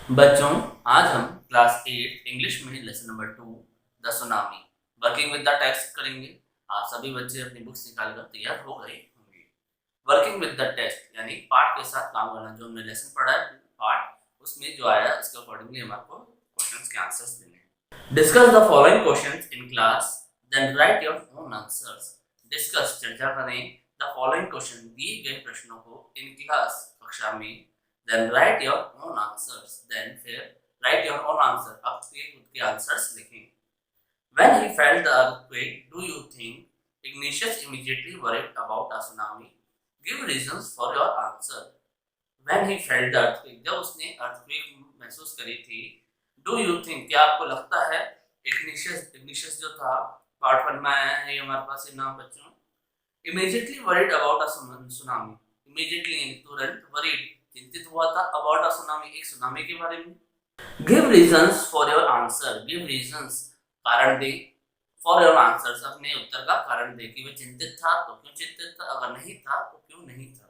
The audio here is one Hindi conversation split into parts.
बच्चों, आज हम क्लास 8 इंग्लिश में lesson number 2 the tsunami working with the text करेंगे। आज सभी बच्चे अपनी बुक्स निकाल कर तैयार हो गए होंगे। वर्किंग विद द टेक्स्ट यानी पाठ के साथ काम करना। जो हमने लेसन पढ़ा है पाठ, उसमें जो आया उसके अकॉर्डिंगली हमारे क्वेश्चंस के आंसर्स देने हैं। Discuss the following questions in class, then write your own answers. Discuss चर्चा करें द फॉलोइंग क्वेश्चन, दिए गए प्रश्नों को इन क्लास कक्षा में, then write your own answers, then फिर write your own answer, अपने खुद के आंसर्स लिखें। When he felt the earthquake, do you think Ignatius immediately worried about a tsunami? Give reasons for your answer. When he felt the earthquake, जब उसने earthquake महसूस करी थी, do you think, क्या आपको लगता है इग्निशियस जो था पार्ट 1 में आया है, ये हमारे पास ये नाम बच्चों, immediately worried about a tsunami, immediately तुरंत worried चिंतित हुआ था अबाउट अ सुनामी, एक सुनामी के बारे में। Give reasons for your answer, give reasons कारण दे, फॉर योर आंसर्स अपने उत्तर का कारण दे कि वह चिंतित था तो क्यों चिंतित था, अगर नहीं था तो क्यों नहीं था।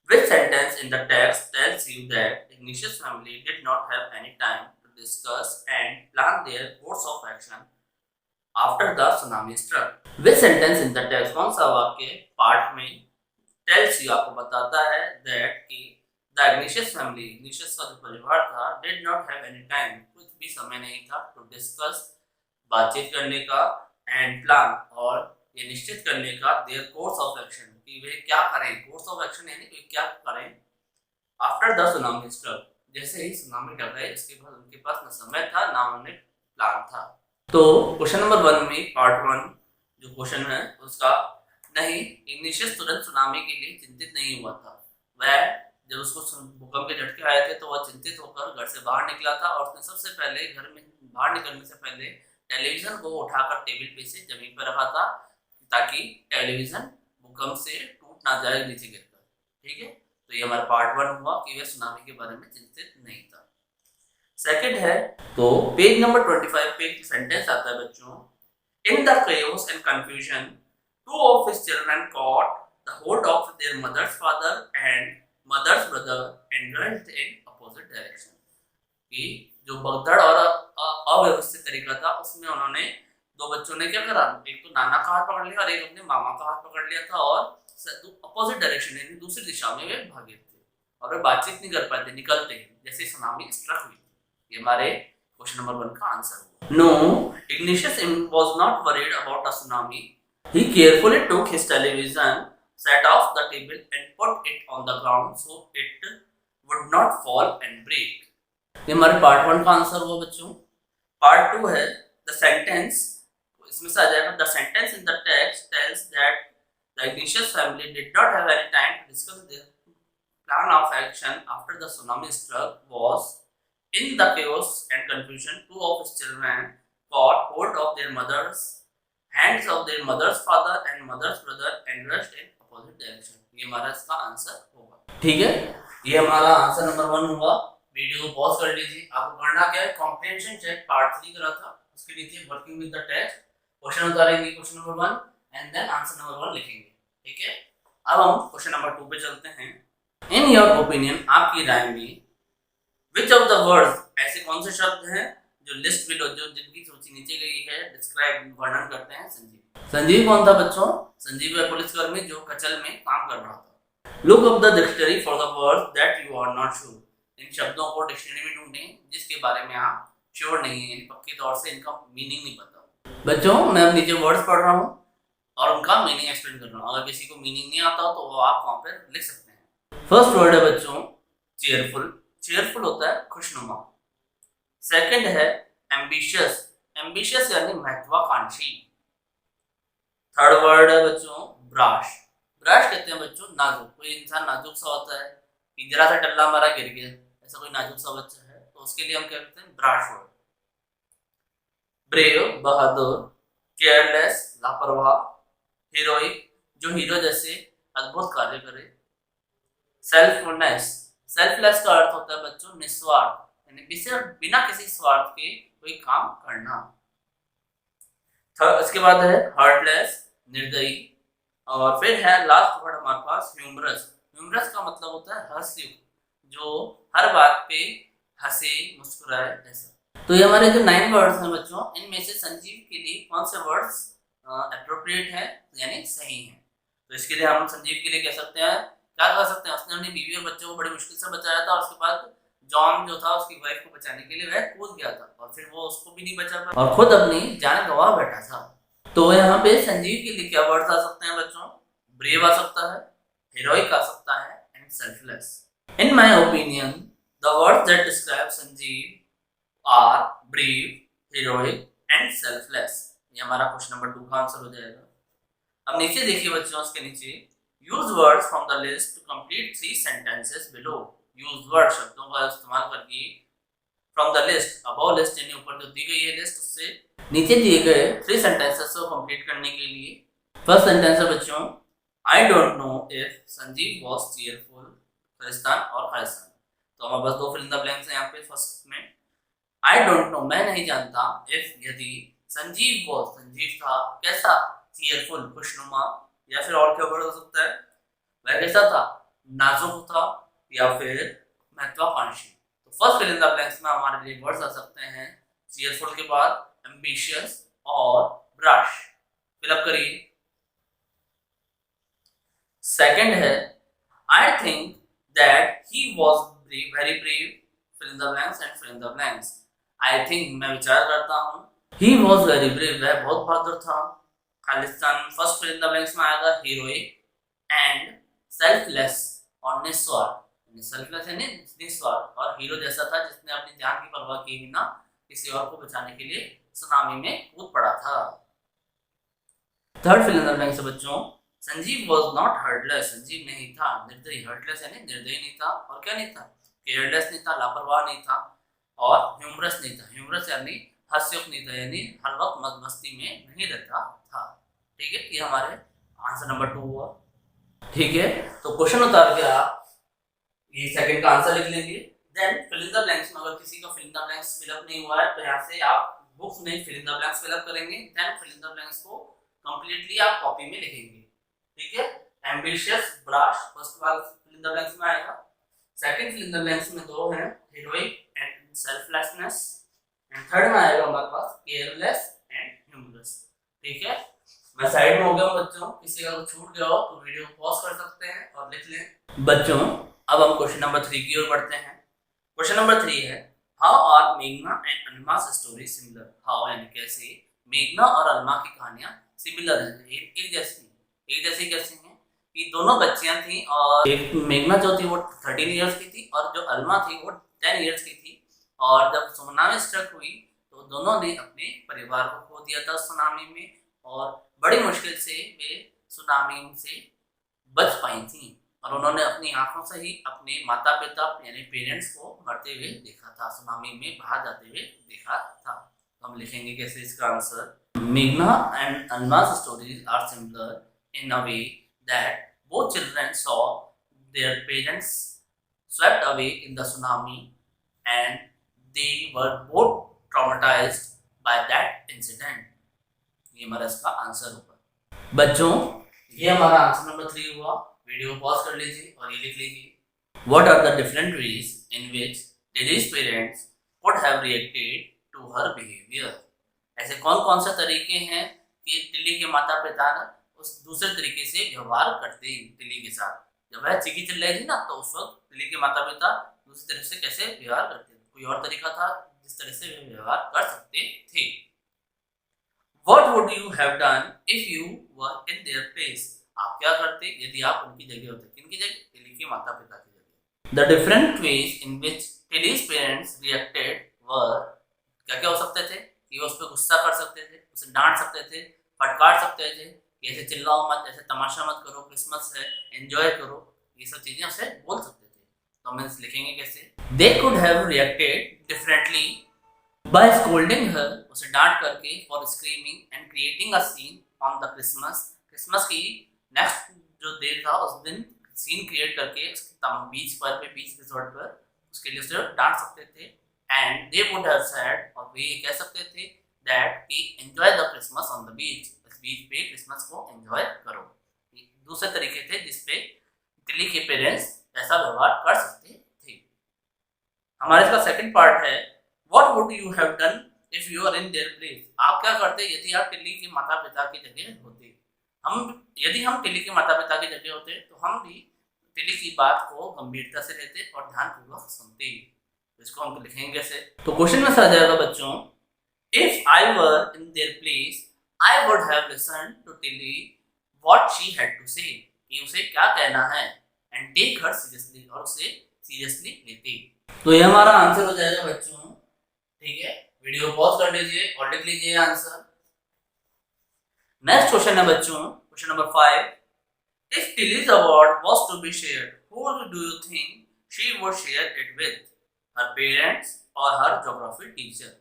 Which sentence in the text tells you that Ignatius family did not have any time to discuss and plan their course of action after the tsunami struck? Which sentence in the text, कौन सा वाक्य पाठ में tells you, आपको बताता है that कि the Ignatius family, Ignatius का जो परिवार था, did not have any time, कुछ भी समय नहीं था to discuss, बातचीत करने का, and plan, और ये निश्चित करने का their course of action, कि वे क्या करें, course of action यानी कि क्या करें after the tsunami struck, जैसे ही सुनामी टकराई इसके बाद उनके पास न समय था ना उन्हें प्लान था। तो क्वेश्चन नंबर 1 में पार्ट 1 जो क्वेश्चन है उसका, नहीं, इग्निशियस तुरंत सुनामी के लिए चिंतित नहीं हुआ था। वह जब उसको भूकंप के झटके आए थे तो वह चिंतित होकर घर से बाहर निकला था और उसने सबसे पहले घर में बाहर निकलने से पहले टेलीविजन को उठाकर टेबल पे से जमीन पर रखा था ताकि टेलीविजन भूकंप से टूट ना जाए नीचे गिरकर। ठीक है, तो ये हमारा पार्ट 1 हुआ कि वह सुनामी के बारे में चिंतित नहीं था। सेकंड है तो पेज नंबर 25 पे एक सेंटेंस आता है बच्चों, in the chaos and confusion two of his children caught the hold of their mother's father and mother's brother and rushed in opposite direction। कि जो भगदड़ और अव्यवस्थित तरीका था उसमें उन्होंने दो बच्चों ने क्या करा, एक तो नाना का हाथ पकड़ लिया और एक अपने मामा का हाथ पकड़ लिया था और अपोजिट डायरेक्शन यानी दूसरी दिशा में वे भागे थे और वे बातचीत नहीं कर पाते, निकलते जैसे सुनामी स्ट्रक हुई। ये हमारे क्वेश्चन नंबर 1 का आंसर हुआ। No, Ignatius was not worried about a tsunami. He carefully took his television, set off the table and put it on the ground so it would not fall and break. ये हमारे पार्ट 1 का आंसर हुआ बच्चों। पार्ट 2 है the sentence, इसमें से आ जाएगा the sentence in the text tells that the Ignatius family did not have any time to discuss their plan of action after the tsunami struck was, in the chaos and confusion two of his children caught hold of their mother's hands of their mother's father and mother's brother and rushed in opposite direction। ये हमारा इसका आंसर होगा। ठीक है, ये हमारा आंसर नंबर 1 हुआ। वीडियो को पॉज कर लीजिए। आपको करना क्या है, कॉम्प्रिहेंशन चेक पार्ट 3 करा था, उसके नीचे working with the text question उतारेंगे, question number 1 and then answer number 1 लिखेंगे। ठीक है, अब हम क्वेश्चन नंबर 2 पे चलते हैं। इन योर ओपिनियन, आपकी राय में, विच ऑफ द वर्ड्स, ऐसे कौन से शब्द हैं जो लिस्ट बिलो, जो जिनकी सूची नीचे गई है, डिस्क्राइब वर्णन करते हैं संजीव। संजीव कौन था बच्चों? संजीव है पुलिसकर्मी जो कचल में काम कर रहा था। Look up the dictionary for the words that you are not sure. इन शब्दों को डिक्शनरी में ढूंढें जिसके बारे में आप श्योर नहीं है, यानी पक्के तौर से इनका मीनिंग नहीं पता। बच्चों, मैं अब नीचे वर्ड्स पढ़ रहा हूँ और उनका मीनिंग एक्सप्लेन कर रहा हूँ। अगर किसी को मीनिंग नहीं आता हो तो वो आप वहां पर लिख सकते हैं। फर्स्ट वर्ड है बच्चों चेयरफुल। चेयरफुल होता है खुशनुमा। सेकंड है एम्बिशियस। एम्बिशियस यानी महत्वाकांक्षी। थर्ड वर्ड है बच्चों ब्राश। ब्राश कहते हैं बच्चों नाजुक। कोई इंसान नाजुक सा होता है कि जरा सा टल्ला मारा गिर गया, ऐसा कोई नाजुक सा बच्चा है तो उसके लिए हम क्या कहते हैं, ब्राश वर्ड। ब्रेव बहादुर। केयरलेस लापरवाह। हीरोइक जो हीरो जैसे अद्भुत कार्य करे। सेल्फलेस। सेल्फलेस का अर्थ होता है बच्चों निस्वार्थ, यानी बिना किसी स्वार्थ के कोई काम करना। इसके बाद है हार्टलेस निर्दयी। और फिर है लास्ट वर्ड हमारे पास ह्यूमरस। ह्यूमरस का मतलब होता है हास्ययुक्त, जो हर बात पे हंसे, मुस्कुराए, ऐसा। तो ये हमारे जो 9 वर्ड्स हैं बच्चों, इनमें से संजीव के लिए कौन से वर्ड्स अप्रोप्रिएट है, यानी सही है। तो इसके लिए हम संजीव के लिए कह सकते हैं, क्या कह सकते हैं, उसने अपनी बीवी और बच्चों को बड़ी मुश्किल से बचाया था, और उसके बाद जॉन जो था उसकी वाइफ को बचाने के लिए वह कूद गया था, और फिर वो उसको भी नहीं बचा पाया और खुद अपनी जान गंवा बैठा था। तो यहाँ पे संजीव के लिए क्या वर्ड्स आ सकते हैं बच्चों? ब्रेव आ सकता है, heroic आ सकता है, and selfless. In my opinion, the words that describe Sanjeev are brave, heroic, and selfless. ये हमारा क्वेश्चन नंबर 2 का आंसर हो जाएगा। अब नीचे देखिए बच्चों, उसके नीचे use words from the list to complete 3 sentences below. use word शब्दों का इस्तेमाल करके from the list, above list यानी ऊपर जो दी गई है लिस्ट, उससे नीचे दिए गए 3 सेंटेंसेस को कंप्लीट करने के लिए। फर्स्ट सेंटेंस है बच्चों, I don't know if Sanjeev was cheerful, Khalistan और खालिस्तान। तो हमारे पास 2 फिल इन द ब्लैंक्स हैं यहाँ पे। फर्स्ट में I don't know, मैं नहीं जानता, if यदि संजीव was, संजीव था कैसा, cheerful, खुशनुमा, या फिर और क्या वर्ड हो सकता है, वह कैसा था, नाजुक था, या फिर महत्वाकांक्षी। तो first fill in the blanks में हमारे लिए वर्ड्स आ सकते हैं cheerful के बाद ambitious और brash। फिल अप करिए। सेकंड है I think that he was brave, very brave, fill in the blanks and fill in the blanks. I think, मैं विचार करता हूँ, he was very brave, वह बहुत बहादुर था। खालिस्तान first fill in the blanks में आएगा heroic and selfless और निस्वार्थ। सेल्फलेस यानी निस्वार्थ, और हीरो जैसा था जिसने अपनी जान की परवाह किए बिना किसी और को बचाने के लिए सुनामी में कूद पड़ा था। Third fill in the blanks बच्चों, Sanjeev was not heartless, Sanjeev नहीं था निर्दयी, हर्टलेस यानी निर्दयी नहीं था, और क्या नहीं था, केयरलेस नहीं था, लापरवाह नहीं था, और ह्यूमरस नहीं था। ह्यूमरस यानी हास्योक नहीं था, यानी हर वक्त मत मस्ती में नहीं रहता था। ठीक है, ये हमारे आंसर नंबर 2 हुआ। ठीक है, तो क्वेश्चन उतार के आप ये सेकंड का आंसर लिख लेंगे। Then fill in the blanks में अगर किसी का fill in the blanks fill up नहीं हुआ है तो यहाँ से आप बुक्स में fill in the blanks fill up करेंगे। Then fill in the blanks को कंप्लीटली आप कॉपी में लिखेंगे। ठीक है, एम्बिशियस, ब्राश फर्स्ट वाला फिल इन द ब्लैंक्स में आएगा। Second fill in the blanks में 2 हैं, heroic and selflessness, and third में आएगा हमारे पास केयरलेस एंड ह्यूमरस। ठीक है, मैं साइड में हो गया हूं बच्चों, किसी का कुछ छूट गया हो तो वीडियो पॉज कर सकते हैं और लिख लें। बच्चों अब हम क्वेश्चन नंबर 3 की ओर बढ़ते हैं। क्वेश्चन नंबर 3 है, हाउ आर मेघना and Almas story similar. How यानी कैसे मेघना और अल्मा की कहानियां सिमिलर हैं, एक जैसी कैसे हैं कि दोनों बच्चियां थी, और एक मेघना जो थी वो 13 इयर्स की थी और जो अल्मा थी वो 10 इयर्स की थी। और जब सुनामी स्ट्रक हुई तो दोनों ने अपने परिवार को खो दिया था सुनामी में, और बड़ी मुश्किल से वे सुनामी से बच पाई थी, और उन्होंने अपनी आंखों से ही अपने माता पिता यानी पेरेंट्स को मरते हुए देखा था, सुनामी में बाहर जाते हुए देखा था। तो हम लिखेंगे कैसे इसका आंसर, मेघना and Almas stories are similar in a way that both children saw their parents swept away in the tsunami and they were both traumatized by that incident. ये हमारा इसका आंसर होगा। बच्चों ये हमारा आंसर नंबर 3 हुआ। वीडियो पॉज कर लीजिए और ये लिख लीजिए, What are the different ways in which Lily's parents could have reacted to her behavior? ऐसे कौन कौन से तरीके हैं कि लिली के माता पिता उस दूसरे तरीके से व्यवहार करते हैं लिली के साथ। जब वह चीखी चिल्लाई थी ना तो उस वक्त लिली के माता पिता दूसरी तरह से कैसे व्यवहार करते थे, कोई और तरीका था जिस तरह से वे व्यवहार कर सकते थे। What would you have done if you were in their place? आप क्या करते यदि आप उनकी जगह होते? किनकी जगह? लिली के माता पिता की जगह। The different ways in which Lily's parents reacted were, क्या क्या हो सकते थे कि वो उस पर गुस्सा कर सकते थे, उसे डांट सकते थे, फटकार सकते थे, ऐसे चिल्लाओ मत, ऐसे तमाशा मत करो, क्रिसमस है, एंजॉय करो, ये सब चीजें उसे बोल सकते थे। तो हम इसे लिखेंगे कैसे, They could have reacted differently by scolding her, उसे डांट करके, for screaming and creating a scene on the Christmas, Christmas की नेक्स्ट जो डे था उस दिन सीन क्रिएट करके बीच पर बीच रिजॉर्ट पर उसके लिए उसे डांट सकते थे। And they would have said, और वे कह सकते थे दैट कि enjoy the Christmas on the beach, beach पे क्रिसमस को एंजॉय करो। दूसरे तरीके थे जिसपे लिली के पेरेंट्स ऐसा व्यवहार कर सकते थे। हमारे इसका सेकंड पार्ट है what would you have done if you are in their place. आप क्या करते यदि आप टिल्ली के माता पिता की जगह होते। यदि हम टिल्ली के माता पिता की जगह होते तो हम भी टिल्ली की बात को गंभीरता से लेते और ध्यानपूर्वक सुनते। इसको हम लिखेंगे कैसे? तो क्वेश्चन में आ जाएगा बच्चों, if I were in their place I would have listened to Tilly what she had to say, कि उसे क्या कहना है, एंड टेक हर सीरियसली, और उसे सीरियसली लेते। तो ये हमारा आंसर हो जाएगा बच्चों। ठीक है, वीडियो पॉज कर लीजिए और लिख लीजिए आंसर। नेक्स्ट क्वेश्चन है बच्चों, question number 5, if Tilly's award was to be shared who do you think she would share it with, her parents और हर ज्योग्राफी टीचर।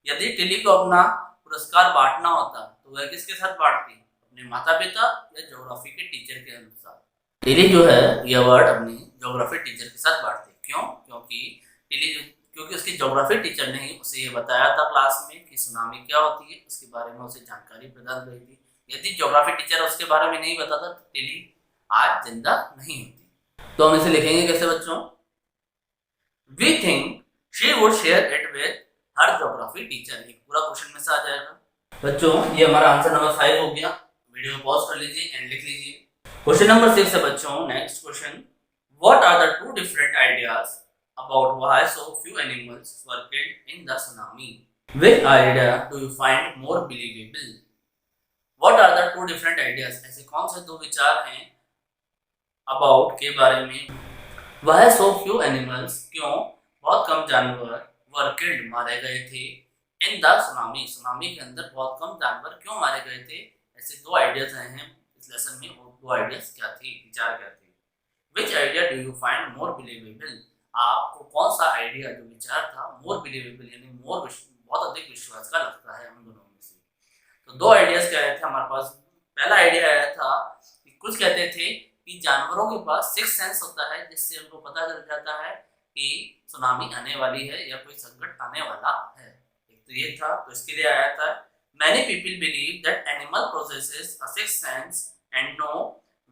यदि टिली को अपना पुरस्कार बांटना होता तो वह किसके साथ बांटती? अपने माता पिता या ज्योग्राफी के टीचर के अनुसार। टिली जो है ये अवार्ड अपनी ज्योग्राफी टीचर के साथ बांटती। क्यों? क्योंकि उसकी ज्योग्राफी टीचर ने ही उसे ये बताया था क्लास में कि सुनामी क्या होती है, उसके बारे में उसे जानकारी प्रदान करी थी। यदि ज्योग्राफी टीचर उसके बारे में नहीं बताता तो टिली आज जिंदा नहीं होती। तो हम इसे लिखेंगे कैसे बच्चों? We think she would share it with her geography teacher। ये पूरा क्वेश्चन में से आ जाएगा बच्चों। ये हमारा आंसर नंबर 5 हो गया। वीडियो पॉज कर लीजिए एंड लिख लीजिए। क्वेश्चन नंबर 6 है बच्चों, next question, what are the two different ideas about why so few animals were killed in the tsunami? Which idea do you find more believable? What are the two different ideas? ऐसे कौन से दो विचार हैं about के बारे में? वह सो फ्यू एनिमल्स, क्यों बहुत कम जानवर, वर किल्ड मारे गए थे, इन द सुनामी, सुनामी के अंदर बहुत कम जानवर क्यों मारे गए थे? ऐसे दो आइडियाज आए हैं इस लेसन में। वो दो आइडियाज क्या थी, विचार क्या थे? विच idea do you find more believable? आपको कौन सा आइडिया जो विचार था मोर बिलीवेबल यानी बहुत अधिक विश्वास का लगता है उन दोनों में से? तो दो आइडियाज क्या आए थे हमारे पास। पहला आइडिया आया था कि कुछ कहते थे कि जानवरों के पास सिक्स सेंस होता है जिससे उनको पता चल जाता है कि सुनामी आने वाली है या कोई संकट आने वाला है। एक तो ये था, तो इसके लिए आया था many people believe that animal possesses a sixth sense and know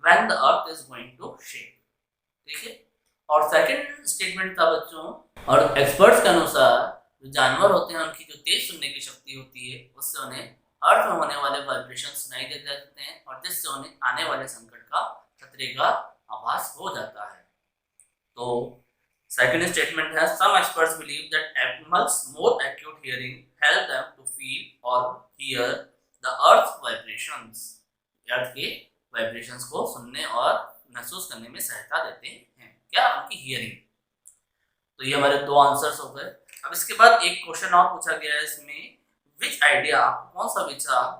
when the earth is going to shake। ठीक है, और सेकंड स्टेटमेंट था बच्चों, और एक्सपर्ट्स के अनुसार जो जानवर होते हैं उनकी जो तेज सुनने की शक्ति होती है उससे उन्हें अर्थ में होने वाले वाइब्रेशन सुनाई दे जाते हैं और जिससे उन्हें आने वाले संकट का खतरे का आभास हो जाता है। तो सेकंड स्टेटमेंट है some experts believe that animals more acute hearing help them to feel और hear the earth vibrations, earth के वाइब्रेशंस को सुनने और महसूस करने में सहायता देते हैं। क्या? उनकी हियरिंग। तो ये हमारे दो आंसर्स हो गए। अब इसके बाद एक क्वेश्चन और पूछा गया है इसमें, विच आइडिया, आपको कौन सा विचार,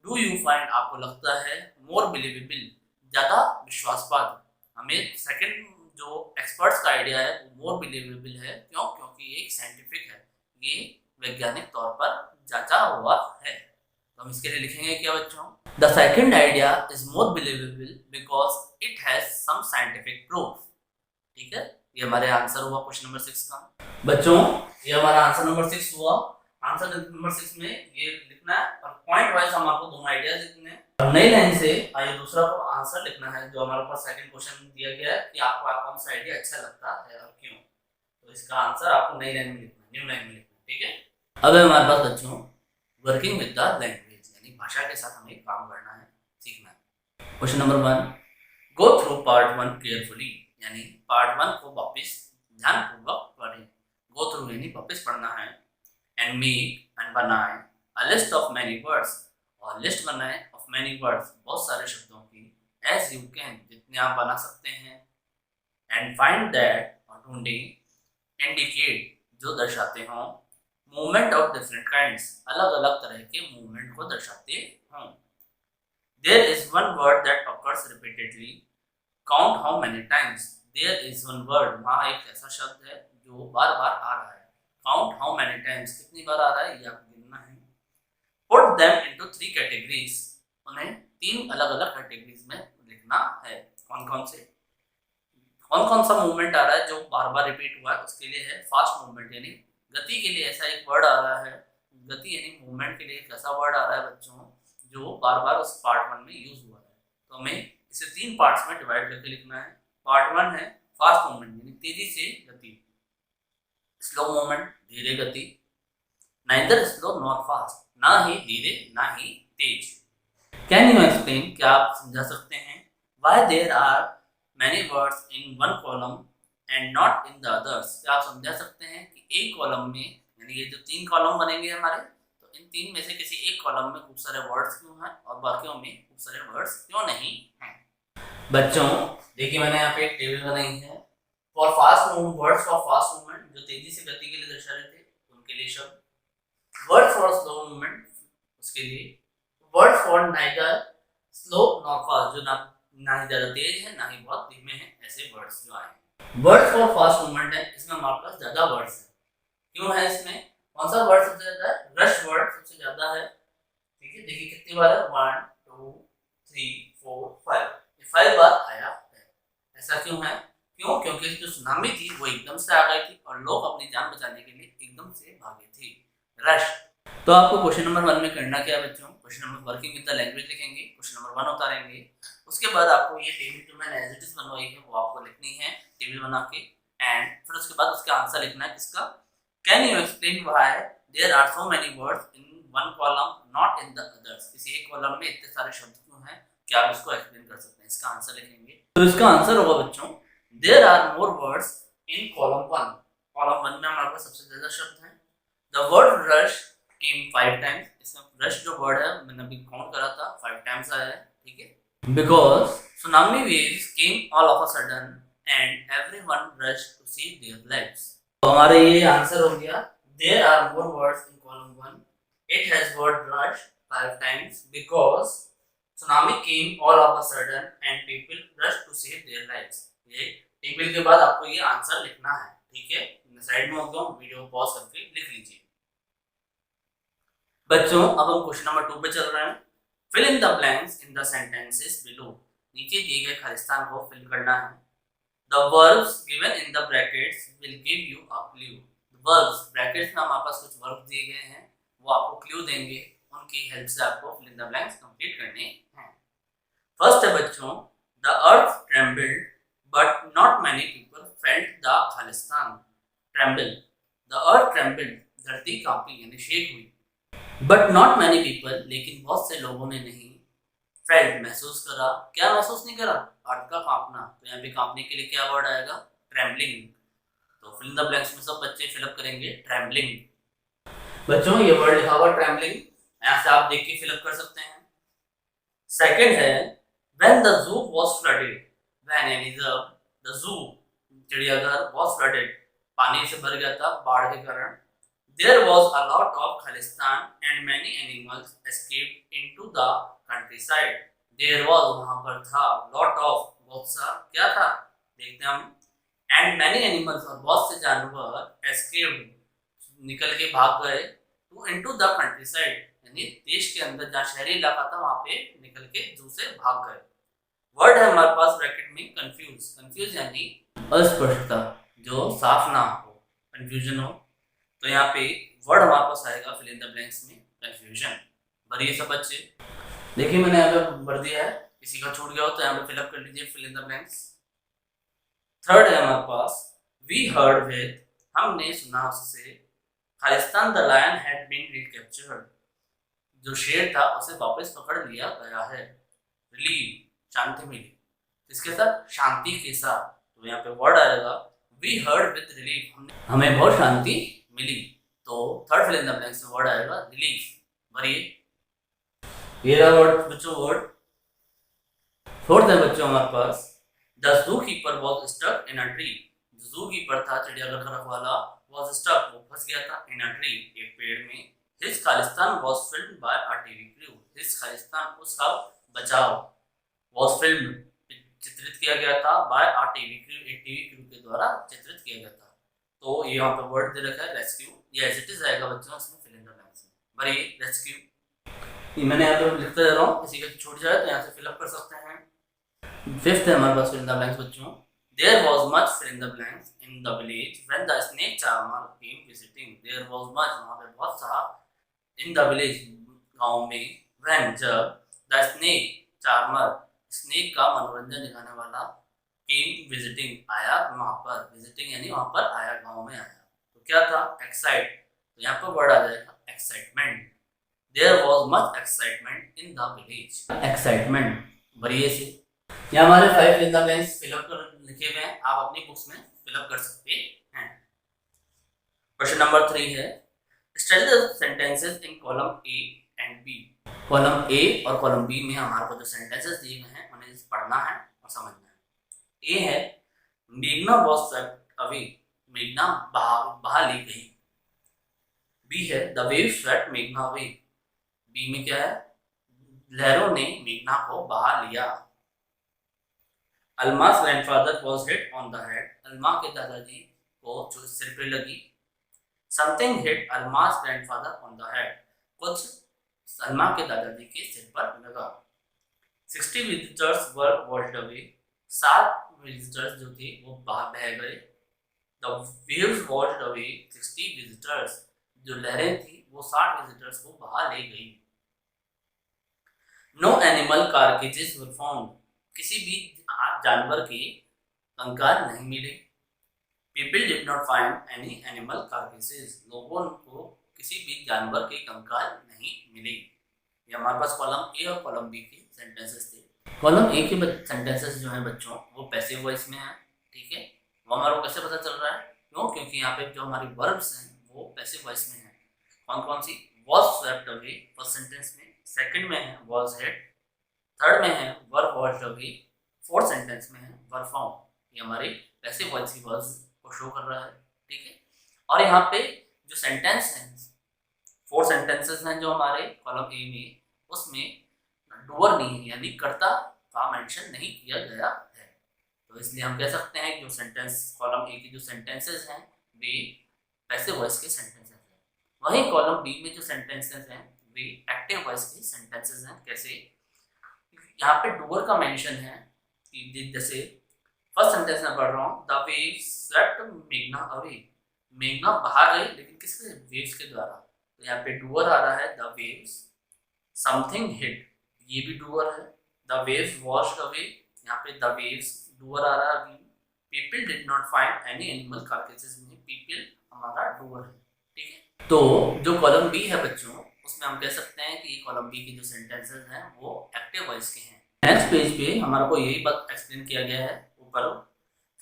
डू यू फाइंड, आपको लगता है मोर बिलीवेबल, ज्यादा विश्वासपाद? हमें सेकंड जो एक्सपर्ट्स का आइडिया है वो मोर बिलीवेबल है। क्यों? क्योंकि ये साइंटिफिक है, ये वैज्ञानिक तौर पर जांचा हुआ है। तो हम इसके लिए लिखेंगे क्या बच्चों? The second idea is more believable because it has some scientific proof. ठीक है, ये हमारे आंसर हुआ क्वेश्चन नंबर 6 का। बच्चों ये हमारा आंसर नंबर 6 हुआ। आंसर नंबर 6 में ये लिखना है और पॉइंट वाइज हम आपको दोनों आइडियाज लिखने हैं। और नई लाइन से आइए दूसरा को आंसर लिखना है जो हमारे पास सेकंड क्वेश्चन दिया गया है कि आपको कौन सा आइडिया अच्छा लगता है और क्यों। तो इसका आंसर आपको नई लाइन में लिखना है, न्यू लाइन में लिखना है। ठीक है, अब है हमारे पास बच्चों वर्किंग विद द लैंग्वेज, यानी भाषा के साथ हमें काम करना है, सीखना है। Question number 1, go through part 1 carefully, यानी पार्ट 1 को वापस ध्यानपूर्वक पढ़ें। गो थ्रू यानी वापस पढ़ना है। एंड मेक, एंड बनाए, a list of many words, और लिस्ट बनाए ऑफ मैनी वर्ड्स, बहुत सारे शब्दों की, एज यू कैन, जितने आप बना सकते हैं। एंड फाइंड दैट, और ढूंढे, इंडिकेट, जो दर्शाते हों, मूवमेंट ऑफ डिफरेंट काइंड्स, अलग अलग तरह के मूवमेंट को दर्शाते हों। There is one word that occurs repeatedly, count how many times, there is one word, वहाँ एक ऐसा शब्द है जो बार बार आ रहा है। काउंट हाउ मेनी टाइम्स, कितनी बार आ रहा है ये आपको गिनना है। पुट देम इनटू 3 कैटेगरीज, उन्हें 3 अलग अलग कैटेगरीज में लिखना है। कौन कौन से, कौन कौन सा मूवमेंट आ रहा है जो बार बार रिपीट हुआ है? उसके लिए है फास्ट मूवमेंट, यानी गति के लिए ऐसा एक वर्ड आ रहा है। गति यानी मूवमेंट के लिए एक ऐसा वर्ड आ रहा है बच्चों जो बार बार उस पार्ट 1 में यूज हुआ है। तो हमें इसे 3 पार्ट्स में डिवाइड करके लिखना है। पार्ट 1 है फास्ट मूवमेंट, यानी तेजी से गति। स्लो मूवमेंट धीरे गति, नाइदर स्लो नॉर फास्ट ना ही धीरे ना ही तेज। कैन यू एक्सप्लेन क्या आप समझा सकते हैं why there are many words in one column and not in the others. क्या आप समझा सकते हैं कि एक कॉलम में यानी ये जो 3 कॉलम बनेंगे हमारे, तो इन 3 में से किसी एक कॉलम में खूब सारे वर्ड्स क्यों हैं और बाकियों में खूब सारे वर्ड्स क्यों नहीं हैं। बच्चों देखिए मैंने यहाँ पे एक टेबल बनाई है। For fast movement, words for fast movement जो तेजी से गति के लिए दर्शा रहे थे उनके लिए शब्द, वर्ड फॉर स्लो मूवमेंट उसके लिए, word for neither slow nor fast जो ना ही ज्यादा तेज है ना ही बहुत धीमे हैं, ऐसे वर्ड्स जो आए हैं। वर्ड फॉर फास्ट मूवमेंट है, इसमें हमारे पास ज्यादा वर्ड्स है। क्यों है इसमें? कौन सा वर्ड सबसे ज्यादा है? रश वर्ड सबसे ज्यादा है। ठीक है, देखिए कितनी बार है, 1 2 3 4 5, ये 5 बार आया है। ऐसा क्यों है? क्यों? क्योंकि जो सुनामी थी वो एकदम से आ गई थी और लोग अपनी जान बचाने के लिए एकदम से भागे थे। रश। तो आपको क्वेश्चन नंबर 1 में करना क्या है बच्चों? Question number working with the language लिखेंगे, क्वेश्चन नंबर 1 उतारेंगे। उसके बाद आपको ये टेबल जो मैंने एज इट इज बनवाई है वो आपको लिखनी है टेबल बना के, एंड फिर उसके बाद उसका आंसर लिखना है किसका? Can you explain why there are so many words in one column not in the others. किसी एक कॉलम में इतने सारे शब्द क्यों हैं, क्या आप इसको एक्सप्लेन कर सकते हैं? इसका आंसर लिखेंगे। तो इसका आंसर होगा बच्चों, there are more words in column 1। Column 1 में हमारे पास सबसे ज्यादा शब्द हैं। The word rush came 5 times। इसमें रश जो वर्ड है मैंने अभी काउंट करा था 5 टाइम्स आया है। ठीक है, because tsunami waves came all of a sudden and everyone rushed to save their lives। तो हमारे ये आंसर हो गया, there are more words in column 1, it has word rush 5 times because tsunami came all of a sudden and people rushed to save their lives। ये टेबल के बाद आपको ये आंसर लिखना है। ठीक है, साइड में होगा, वीडियो पॉज करके लिख लीजिए। बच्चों अब हम क्वेश्चन नंबर 2 पे चल रहे हैं। Fill in the blanks in the sentences below. नीचे दिए गए खालिस्तान को फिल करना है। The verbs given in the brackets will give you a clue. Verbs brackets में हमारे पास कुछ वर्ब दिए गए हैं, वो आपको क्लू देंगे, उनकी हेल्प से आपको fill in the blanks complete करने हैं। फर्स्ट है बच्चों, the earth trembled but not many people felt the खालिस्तान। ट्रेम्बल, द अर्थ ट्रेम्बल्ड, धरती कांपी यानी शेक हुई। बट नॉट मैनी पीपल, लेकिन बहुत से लोगों ने नहीं, फेल्ट महसूस करा। क्या महसूस नहीं करा? अर्थ का कांपना। तो यहाँ पे कांपने के लिए क्या वर्ड आएगा? ट्रेम्बलिंग। तो फिल इन द ब्लैंक्स में सब बच्चे फिलअप करेंगे ट्रेम्बलिंग। बच्चों ये वर्ड लिखा हुआ ट्रेम्बलिंग, यहाँ से आप देख के फिलअप कर सकते हैं। सेकंड है when the zoo was flooded. When यानी जब, द जू चिड़ियाघर वाज फ्लडेड पानी से भर गया था बाढ़ के कारण। There was a lot of Khalistan and many animals escaped into the countryside। There was वहाँ पर था, lot of बहुत सा, क्या था देखते हैं हम, and many animals और बहुत से जानवर escaped निकल के भाग गए to into the countryside यानी देश के अंदर जहाँ शहरी इलाका था वहाँ पे निकल के जू से भाग गए। वर्ड है हमारे पास ब्रैकेट में कंफ्यूज। कंफ्यूज यानी अस्पष्टता, जो साफ ना हो, कंफ्यूजन हो। तो यहाँ पे वर्ड हमारे पास आएगा फिल इन द ब्लैंक्स में कंफ्यूजन। भरिए सब बच्चे। देखिए मैंने यहाँ पे भर दिया है, किसी का छूट गया हो तो यहाँ पे फिलअप कर लीजिए fill in the blanks. Third है हमारे पास, वी हर्ड विद, हमने सुना उससे, खालिस्तान the lion had been recaptured, जो शेर था उसे वापस पकड़ लिया गया है। रिलीव, शांति मिली, किसके साथ? शांति के साथ। तो यहाँ पे वर्ड आएगा वी हर्ड विद रिलीफ, हमें बहुत शांति मिली। तो third fill in the blanks में वर्ड आएगा रिलीफ। भरिए ये रहा वर्ड बच्चों वर्ड। फोर्थ है बच्चों हमारे पास, the zoo keeper was stuck in a tree. जो जू कीपर था चिड़ियाघर का रखवाला, वाज स्टक, वो फंस गया था, इन अ ट्री, एक पेड़ में। हिज खालिस्तान was filmed by a TV crew. His खालिस्तान, उसका बचाव, वाज फिल्म्ड, चित्रित किया गया था, बाय अ टीवी क्रू, एक टीवी क्रू के द्वारा चित्रित किया गया था। तो ये यहाँ पे वर्ड दे रखा है रेस्क्यू, ये एज इट इज आएगा बच्चों इसमें फिल इन द ब्लैंक्स में। भरिए रेस्क्यू, ये मैंने यहाँ पे लिखता जा रहा हूँ, किसी का छूट जाए तो यहाँ से फिलअप कर सकते हैं। फिफ्थ है हमारे पास फिल इन द ब्लैंक्स बच्चों, there was much fill in the blanks in the village when the snake charmer came visiting. There was much, वहाँ पे बहुत सा, इन द विलेज गांव में, व्हेन जब, द स्नेक चार्मर, स्नेक का मनोरंजन दिखाने वाला, केम विजिटिंग आया वहाँ पर, विजिटिंग यानी वहाँ पर आया, गांव में आया। तो क्या था? एक्साइट, तो यहाँ पर वर्ड आ जाएगा excitement. There was much excitement in the village. Excitement भरिए से। यहाँ हमारे 5 इन द ब्लैंक्स फिलअप कर लिखे हुए हैं, आप अपनी बुक्स में फिलअप कर सकते हैं। क्वेश्चन नंबर 3 है study the sentences in column A and B. Column A और कॉलम बी में हमारे को जो सेंटेंसेस दिए गए हैं उन्हें पढ़ना है और समझना है। ए है मेघना वॉज स्वेप्ट अवे, मेघना बहा ली गई। बी है द वेव स्वेप्ट मेघना अवे, बी में क्या है? लहरों ने मेघना को बहा लिया। अलमा's grandfather was hit on the head, अलमा के दादाजी को जो सिर पे लगी। Something hit अलमा's grandfather on the head, कुछ सलमा के दादाजी के सिर पर लगा। 60 विजिटर्स वर वॉश्ड अवे, 60 विजिटर्स जो थे वो बह गए। The waves washed away 60 visitors, जो लहरें थी वो 60 विजिटर्स को बहा ले गई। No animal carcasses were found, किसी भी जानवर के कंकाल नहीं मिले। People did not find any animal carcasses, लोगों को किसी भी जानवर के कंकाल नहीं मिले। ये हमारे पास कॉलम ए और कॉलम बी के सेंटेंसेस थे। कॉलम ए के सेंटेंसेस जो हैं बच्चों वो पैसिव वॉइस में है, ठीक है। वो हमारे को कैसे पता चल रहा है? क्यों? क्योंकि यहाँ पे जो हमारी वर्ब्स हैं वो पैसिव वॉइस में है। कौन कौन सी? Was swept away first sentence में, सेकंड में है वॉज हिट, थर्ड में है were washed away, fourth sentence में है वर फाउंड। ये हमारी पैसिव वॉइस की वर्ब्स को शो कर रहा है, ठीक है। और यहाँ पे जो सेंटेंस हैं, 4 सेंटेंसेस हैं जो हमारे कॉलम ए में, उसमें डूअर नहीं है, यानी कर्ता का मेंशन नहीं किया गया है। तो इसलिए हम कह सकते हैं कि जो सेंटेंस कॉलम ए की जो सेंटेंसेस हैं वे पैसिव वॉइस के सेंटेंसेस हैं। वहीं कॉलम बी में जो सेंटेंसेस हैं वे एक्टिव वॉइस के सेंटेंसेस हैं। कैसे? यहाँ पे डूअर का मेंशन है कि जैसे फर्स्ट सेंटेंस में पढ़ रहा हूँ, द वेव्स स्वेप्ट मेघना अवे, मेघना बहा गई लेकिन किसके? वेव्स के द्वारा। तो यहाँ पे डूअर आ रहा है द वेव्स, समथिंग हिट ये भी डूअर है, द वेव्स वॉश्ड अवे यहाँ पे द वेव्स डूअर आ रहा है। People did not find any animal carcasses में पीपल हमारा डूअर है, ठीक है। तो जो कॉलम बी है बच्चों, उसमें हम कह सकते हैं कि कॉलम बी के जो सेंटेंसेस हैं वो एक्टिव वॉइस के हैं। नेक्स्ट पेज पे हमारे को यही बात एक्सप्लेन किया गया है ऊपर।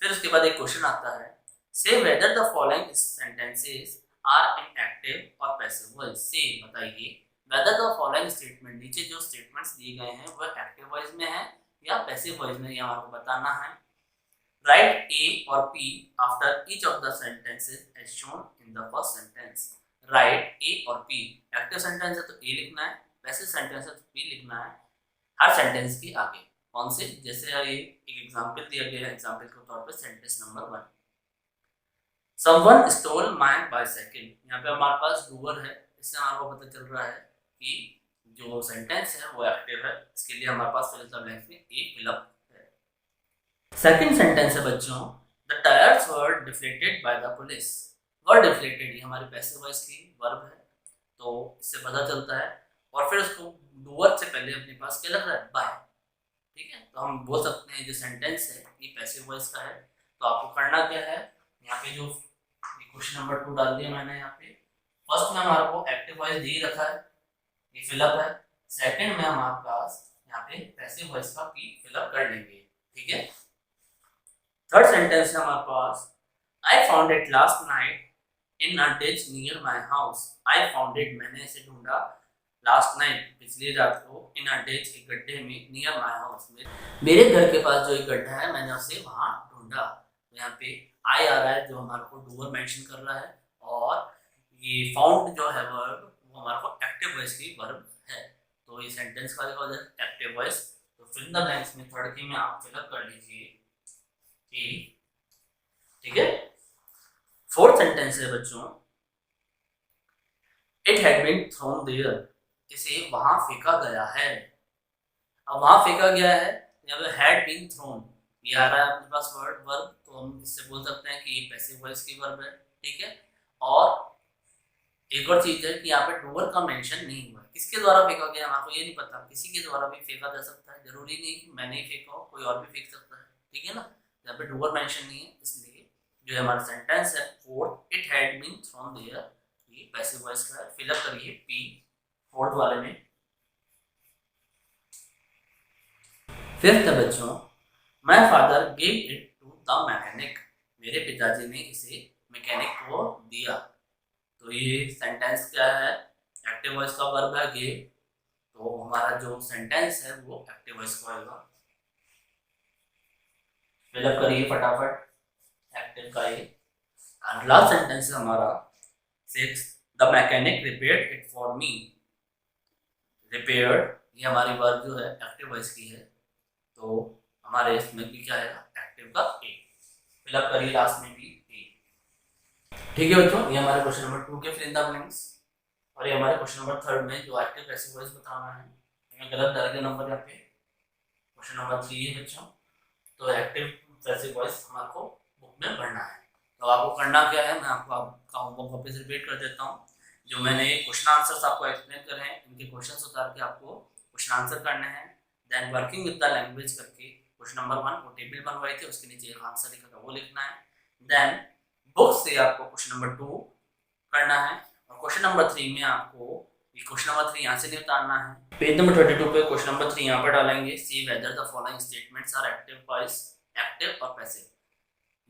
फिर उसके बाद एक क्वेश्चन आता है, say whether the following sentences are in active और पैसिव वॉइस। से बताइए वेदर द फॉलोइंग स्टेटमेंट, नीचे जो स्टेटमेंट्स दिए गए हैं वह एक्टिव वॉइस में है या पैसिव वॉइस में, ये हमारे को बताना है। राइट ए और P after each of the sentences as shown in the first sentence. Write A और पी, एक्टिव सेंटेंस है तो ए लिखना है, पैसिव सेंटेंस है तो पी लिखना है हर सेंटेंस के आगे। कौन से? जैसे ये एक एग्जांपल दिया गया है, एग्जांपल के तौर पे sentence number 1, someone stole my bicycle. यहाँ पे हमारे पास डूअर है, इससे हमारे को पता चल रहा है कि जो सेंटेंस है वो एक्टिव है। इसके लिए हमारे पास फिल इन द ब्लैंक्स में ए फिलअप है। सेकंड सेंटेंस है बच्चों, the tyres were deflated by the police. Were deflated ये हमारी पैसिव वॉइस की वर्ब है, तो इससे पता चलता है। और फिर उसको डूअर से पहले अपने पास क्या लग रहा है? बाय, ठीक है। तो हम बोल सकते हैं जो सेंटेंस है ये पैसिव वॉइस का है। तो आपको करना क्या है, यहाँ पे जो क्वेश्चन नंबर 2 डाल दिया मैंने यहाँ पे। फर्स्ट में हमारे को एक्टिव वॉइस दे रखा है, ये फिलअप है। सेकंड में हमारे पास यहाँ पे पैसिव वॉइस का पी फिलअप कर लेंगे, ठीक है। थर्ड सेंटेंस है हमारे पास, I found it last night in a ditch near my house. I found it, मैंने इसे ढूंढा, लास्ट नाइट पिछली रात को, इन अ डिच एक गड्ढे में, नियर माय हाउस मेरे घर के पास जो एक गड्ढा है मैंने उसे वहां ढूंढा। तो यहाँ पे आई आ रहा है जो हमारे को डूअर मेंशन कर रहा है, और ये फाउंड जो है वर्ब वो हमारे को एक्टिव वॉइस की वर्ब है। तो ये सेंटेंस का हो जाए एक्टिव वॉइस। तो फिल इन द ब्लैंक्स में थर्ड की में आप फिलअप कर लीजिए, ठीक है। फोर्थ सेंटेंस है बच्चों, it had been thrown there, इसे वहां फेंका गया है। अब वहां फेंका गया है, यहाँ पे हैड बीन थ्रोन ये आ रहा है अपने पास वर्ब, तो हम इससे बोल सकते हैं कि ये पैसिव वॉइस की वर्ब है, ठीक है। और एक और चीज है कि यहाँ पे डूअर का मेंशन नहीं हुआ है, किसके द्वारा फेंका गया हमारे को ये नहीं पता, किसी के द्वारा भी फेंका जा सकता है, जरूरी नहीं कि मैंने ही फेंका हो, कोई और भी फेंक सकता है, ठीक है ना। यहाँ पे डूअर मेंशन नहीं है इसलिए जो हमारा सेंटेंस है fourth, it had been thrown there, ये पैसिव वॉइस का है। फिलअप करिए पी फोर्थ वाले में। फिफ्थ बच्चों, my father give it to the mechanic, मेरे पिताजी ने इसे मैकेनिक को दिया। तो ये सेंटेंस क्या है, एक्टिव वॉइस का वर्ब है गिव, तो हमारा जो सेंटेंस है वो एक्टिव वॉइस का होगा। फिलअप करिए फटाफट एक्टिव का ये। और लास्ट सेंटेंस है हमारा six, the mechanic repaired it for me, repaired ये हमारी वर्ब जो है एक्टिव वॉइस की है, तो हमारे इसमें भी क्या आएगा, एक्टिव का ए। फिलअप करिए लास्ट में भी ए। ठीक है बच्चों, ये हमारे क्वेश्चन नंबर 2 के फिल इन द ब्लैंक्स। और ये हमारे क्वेश्चन नंबर 3 में जो एक्टिव पैसिव वॉइस बताना है, मैं गलत डाल के नंबर यहाँ पे। क्वेश्चन नंबर 3 है बच्चों, तो एक्टिव पैसिव वॉइस हमारे को बुक में पढ़ना है। तो आपको करना क्या है, मैं आपको आपका होमवर्क वापस रिपीट कर देता हूँ। जो मैंने क्वेश्चन आंसर्स आपको एक्सप्लेन करे हैं, इनके क्वेश्चंस उतार के आपको क्वेश्चन आंसर करने हैं। Then working with the language करके क्वेश्चन नंबर 1 को टेबल बनवाई थी, उसके नीचे एक आंसर लिखा था वो लिखना है। देन बुक से आपको क्वेश्चन नंबर 2 करना है, और क्वेश्चन नंबर 3 में आपको ये क्वेश्चन नंबर 3 यहाँ से नहीं उतारना है। पेज नंबर 22 पे क्वेश्चन नंबर 3 यहाँ पर डालेंगे, see whether the following statements are active voice, active और पैसिव।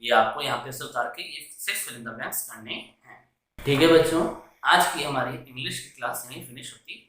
ये आपको यहाँ पे से उतार के ये 6 फिल इन द ब्लैंक्स करने हैं। ठीक है बच्चों, आज की हमारी इंग्लिश की क्लास यहीं फिनिश होती है।